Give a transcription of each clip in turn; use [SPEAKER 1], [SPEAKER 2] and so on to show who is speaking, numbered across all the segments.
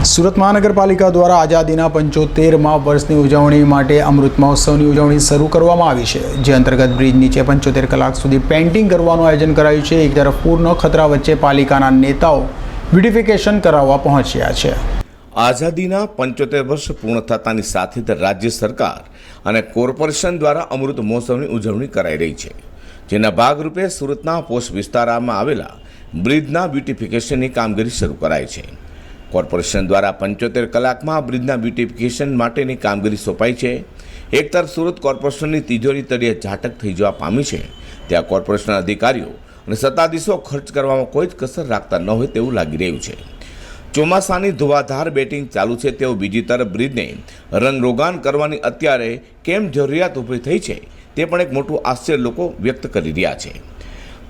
[SPEAKER 1] સુરત મહાનગરપાલિકા દ્વારા આઝાદીના 75મા વર્ષની ઉજવણી માટે અમૃત મહોત્સવની ઉજવણી શરૂ કરવામાં આવી છે, જે અંતર્ગત બ્રિજ નીચે 75 કલાક સુધી પેઇન્ટિંગ કરવાનું આયોજન કરાયું છે। એક તરફ પૂરનો ખતરા વચ્ચે પાલિકાના નેતાઓ બ્યુટિફિકેશન કરાવવા પહોંચ્યા છે।
[SPEAKER 2] આઝાદીના 75 વર્ષ પૂર્ણ થતાની સાથે જ રાજ્ય સરકાર અને કોર્પોરેશન દ્વારા અમૃત મહોત્સવની ઉજવણી કરાઈ રહી છે, જેના ભાગરૂપે સુરતના પોશ વિસ્તારમાં આવેલા બ્રિજના બ્યુટિફિકેશનની કામગીરી શરૂ કરાઈ છે। કોર્પોરેશન દ્વારા 75 કલાકમાં બ્રિજના બ્યુટિફિકેશન માટેની કામગીરી સોંપાઈ છે। એક તરફ સુરત કોર્પોરેશનની તિજોરી તળિયે ઝાટક થઈ જવા પામી છે, ત્યાં કોર્પોરેશનના અધિકારીઓ અને સત્તાધીશો ખર્ચ કરવામાં કોઈ જ કસર રાખતા ન હોય તેવું લાગી રહ્યું છે। ચોમાસાની ધુવાધાર બેટિંગ ચાલુ છે, તેઓ બીજી તરફ બ્રિજને રંગરોગાન કરવાની અત્યારે કેમ જરૂરિયાત ઊભી થઈ છે તે પણ એક મોટું આશ્ચર્ય લોકો વ્યક્ત કરી રહ્યા છે।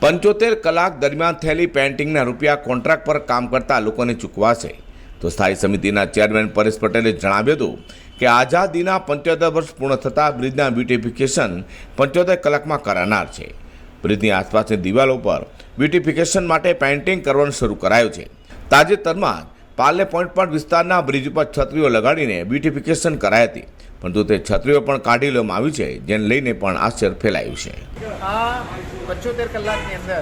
[SPEAKER 2] 75 કલાક દરમિયાન થયેલી પેઇન્ટિંગના રૂપિયા કોન્ટ્રાક્ટ પર કામ કરતા લોકોને ચૂકવાશે, તો સ્થાયી સમિતિના ચેરમેન પરેશ પટેલે જણાવ્યું હતું કે આઝાદીના 75 વર્ષ પૂર્ણ થતાં બ્રિજના બ્યુટિફિકેશન 75 કલાકમાં કરાનાર છે। બ્રિજની આસપાસની દિવાલો પર બ્યુટિફિકેશન માટે પેઇન્ટિંગ કરવાનું શરૂ કરાયું છે। તાજેતરમાં પાર્લે પોઈન્ટ પર વિસ્તારના બ્રિજ ઉપર છત્રીઓ લગાડીને બ્યુટિફિકેશન કરાઈ હતી, પરંતુ તે છત્રીઓ પણ કાઢી લેવામાં આવી છે, જેને લઈને પણ આશ્ચર્ય ફેલાયું છે।
[SPEAKER 3] આ 75 કલાકની અંદર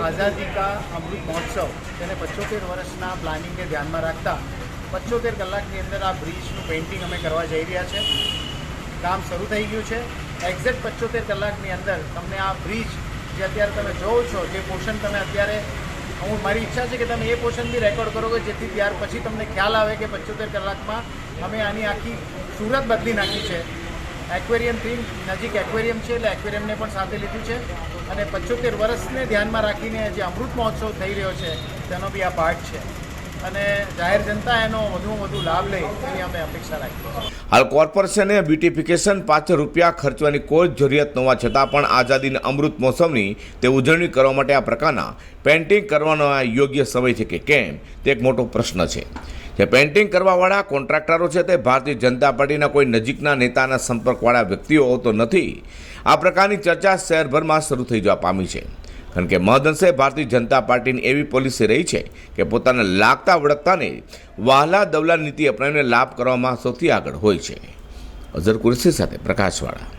[SPEAKER 3] આઝાદી કા અમૃત મહોત્સવ તેને 75 વર્ષના પ્લાનિંગને ધ્યાનમાં રાખતા 75 કલાકની અંદર આ બ્રિજનું પેઇન્ટિંગ અમે કરવા જઈ રહ્યા છે। કામ શરૂ થઈ ગયું છે। એક્ઝેક્ટ 75 કલાકની અંદર તમને આ બ્રિજ જે અત્યારે તમે જોવો છો, જે પોર્શન તમે અત્યારે મારી ઈચ્છા છે કે તમે એ પોર્શન બી રેકોર્ડ કરો, કે જેથી ત્યાર પછી તમને ખ્યાલ આવે કે 75 કલાકમાં અમે આની આખી સુરત બદલી નાખી છે। એક્વેરિયમ થીમ નજીક એક્વેરિયમ છે, એટલે એક્વેરિયમને પણ સાથે લીધું છે, અને 75 વર્ષને ધ્યાનમાં રાખીને જે અમૃત મહોત્સવ થઈ રહ્યો છે તેનો બી આ પાર્ટ છે, અને જાહેર જનતા એનો વધુમાં વધુ લાભ લે એની અમે અપેક્ષા રાખીએ છીએ।
[SPEAKER 2] હાલ કોર્પોરેશને બ્યુટિફિકેશન પાછળ રૂપિયા ખર્ચવાની કોઈ જરૂરિયાત ન હોવા છતાં પણ આઝાદીના અમૃત મહોત્સવની તે ઉજવણી કરવા માટે આ પ્રકારના પેઇન્ટિંગ કરવાનો આ યોગ્ય સમય છે કે કેમ, તે એક મોટો પ્રશ્ન છે। જે પેઇન્ટિંગ કરવાવાળા કોન્ટ્રાક્ટરો છે તે ભારતીય જનતા પાર્ટીના કોઈ નજીકના નેતાના સંપર્કવાળા વ્યક્તિઓ તો નથી। આ પ્રકારની ચર્ચા શહેરભરમાં શરૂ થઈ જવા પામી છે, કારણ કે મહદઅંશે ભારતીય જનતા પાર્ટીની એવી પોલિસી રહી છે કે પોતાને લાગતા વળગતાને વહાલા દવલા નીતિ અપનાવીને લાભ કરવામાં સૌથી આગળ હોય છે। અઝર કુરેશી સાથે પ્રકાશવાળા।